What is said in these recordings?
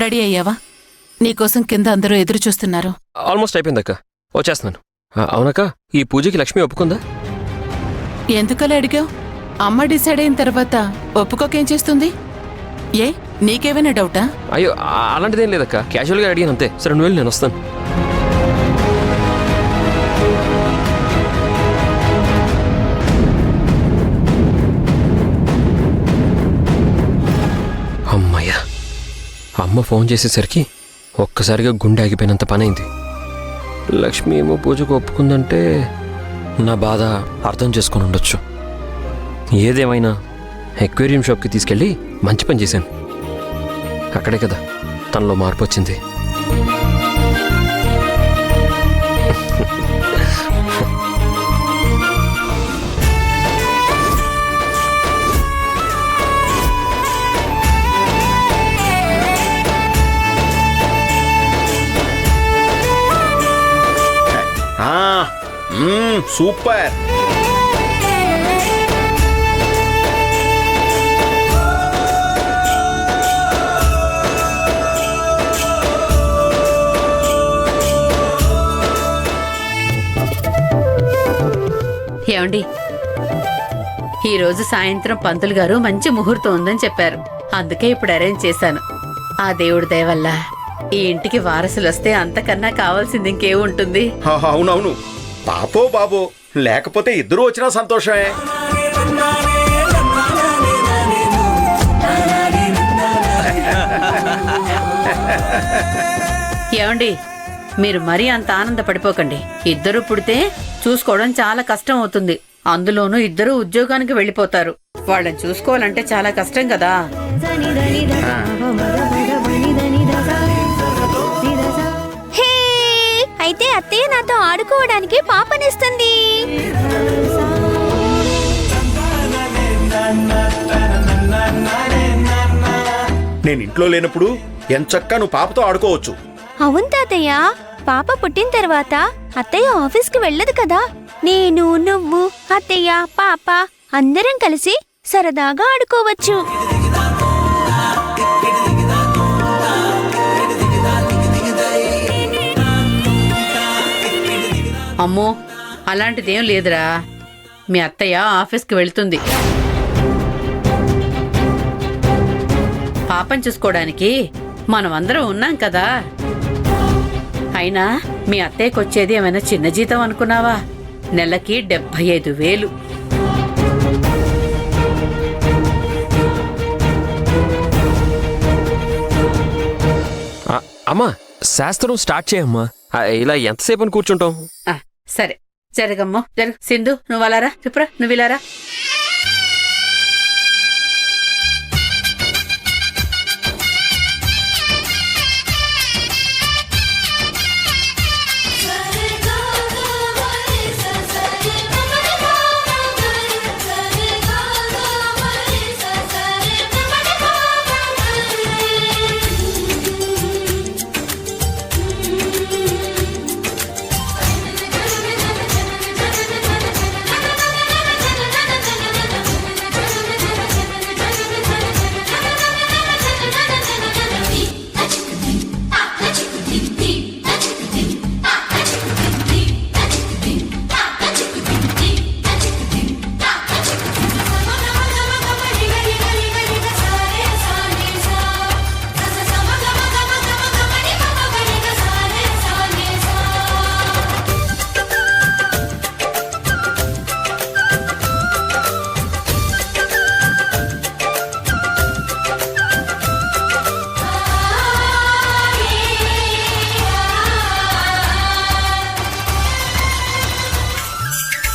Ready అయ్యావా? నీకోసం కింద అందరూ ఎదురు చూస్తున్నారు. ఆల్మోస్ట్ అయిపోయిందక్క, వచ్చేస్తున్నాను. అవునక్క, ఈ పూజకి లక్ష్మి ఒప్పుకుందా? ఎందుకలా అడిగావు? అమ్మ డిసైడ్ అయిన తర్వాత ఒప్పుకోకేం చేస్తుంది? ఏ నీకేమైనా డౌటా? అయ్యో అలాంటిదేం లేదక్క, క్యాజువల్గా అడిగాను అంతే. సరే నువ్వు వెళ్ళి, నేను వస్తాను. అమ్మయ్యా, అమ్మ ఫోన్ చేసేసరికి ఒక్కసారిగా గుండె ఆగిపోయినంత పనైంది. లక్ష్మి ఏమో పూజకు ఒప్పుకుందంటే నా బాధ అర్థం చేసుకొని ఉండొచ్చు. ఏదేమైనా ఎక్వేరియం షాప్కి తీసుకెళ్ళి మంచి పని చేశాను. అక్కడే కదా తనలో మార్పు వచ్చింది. సూపర్. ఏమండి, ఈరోజు సాయంత్రం పంతులు గారు మంచి ముహూర్తం ఉందని చెప్పారు. అందుకే ఇప్పుడు అరేంజ్ చేశాను. ఆ దేవుడి దయ వల్ల ఈ ఇంటికి వారసులు వస్తే అంతకన్నా కావాల్సింది ఇంకేముంటుంది? అవునవును, పాపో బాబో లేకపోతే ఇద్దరు వచ్చినా సంతోషమే. ఏమండి, మీరు మరీ అంత ఆనందపడిపోకండి. ఇద్దరు పుడితే చూసుకోవడం చాలా కష్టం అవుతుంది. అందులోనూ ఇద్దరు ఉద్యోగానికి వెళ్ళిపోతారు. వాళ్ళని చూసుకోవాలంటే చాలా కష్టం కదా. అయితే అత్తయ్య నాతో ఆడుకోవడానికి పాపనిస్తుంది. నేను ఇంట్లో లేనప్పుడు ఎంచక్కా నువ్వు పాపతో ఆడుకోవచ్చు. అవును తాతయ్య, పాప పుట్టిన తర్వాత అత్తయ్య ఆఫీస్కి వెళ్ళదు కదా. నేను, నువ్వు, అత్తయ్య, పాప అందరం కలిసి సరదాగా ఆడుకోవచ్చు. అమ్మో, అలాంటిదేం లేదురా. మీ అత్తయ్య ఆఫీస్కి వెళ్తుంది. పాపం చూసుకోవడానికి మనం అందరం ఉన్నాం కదా. అయినా మీ అత్తయ్యకి వచ్చేది ఏమైనా చిన్న జీతం అనుకున్నావా? నెలకి 75,000. అమ్మా, శాస్త్రం స్టార్ట్ చేయమ్మా. ఇలా ఎంతసేపు అని కూర్చుంటాం? సరే జరగమ్మో, జరుగు. సింధు, నువ్వు అలారా. చెప్పురా, నువ్వు ఇలారా.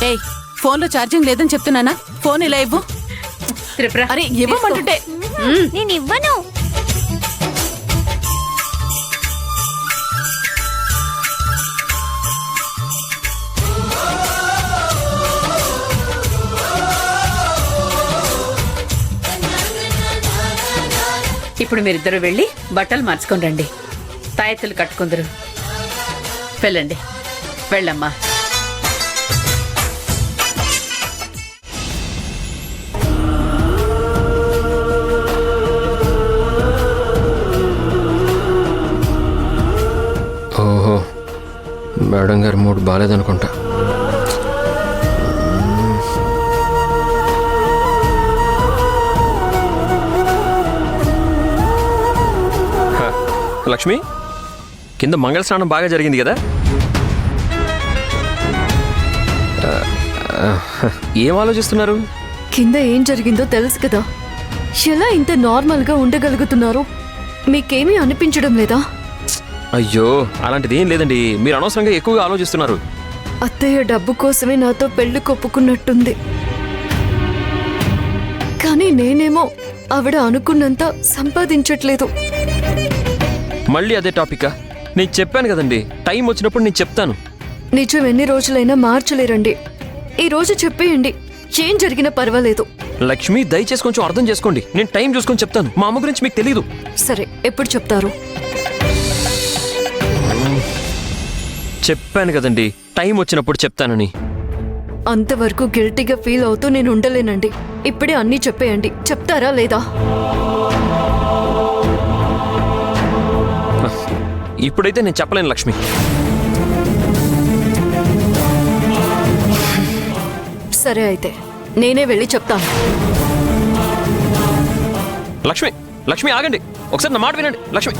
ఏయ్, ఫోన్లో ఛార్జింగ్ లేదని చెప్తున్నానా? ఫోన్ ఇలా ఇవ్వు. అరే ఇవ్వమంటుంటే. నేను ఇవ్వను. ఇప్పుడు మీరిద్దరు వెళ్ళి బట్టలు మార్చుకొని రండి. తాయెత్తులు కట్టుకుందరు. వెళ్ళండి, వెళ్ళమ్మా. మేడం గారి మూడు బాగాలేదనుకుంటా. హ, లక్ష్మి, కింద మంగళ స్నానం బాగా జరిగింది కదా? ఏం ఆలోచిస్తున్నారు? కింద ఏం జరిగిందో తెలుసు కదా, ఎలా ఇంత నార్మల్గా ఉండగలుగుతున్నారు? మీకేమీ అనిపించడం లేదా? అయ్యో, అలాంటిది ఏం లేదండి. మీరు అనవసరంగా ఎక్కువగా ఆలోచిస్తున్నారు. అత్తయ్య డబ్బు కోసమే నాతో పెళ్లి కొప్పుకున్నట్టుంది. కానీ నేనేమో ఆవిడ అనుకున్నంత సంపాదించట్లేదు. మళ్ళీ అదే టాపికా? నేను చెప్పాను కదండి, టైం వచ్చినప్పుడు నేను చెప్తాను. నిజం ఎన్ని రోజులైనా మార్చలేరండి. ఈ రోజు చెప్పేయండి, ఏం జరిగినా పర్వాలేదు. లక్ష్మి, దయచేసి కొంచెం అర్థం చేసుకోండి. నేను టైం చూసుకొని చెప్తాను. మా అమ్మ గురించి మీకు తెలీదు. సరే, ఎప్పుడు చెప్తారు? చెప్పాను కదండి, టైం వచ్చినప్పుడు చెప్తానని. అంతవరకు గిల్టీగా ఫీల్ అవుతూ నేను ఉండలేనండి. ఇప్పుడే అన్నీ చెప్పేయండి. చెప్తారా లేదా? ఇప్పుడైతే నేను చెప్పలేను లక్ష్మి. సరే, అయితే నేనే వెళ్ళి చెప్తాను. లక్ష్మి, లక్ష్మి ఆగండి, ఒకసారి నా మాట వినండి. లక్ష్మి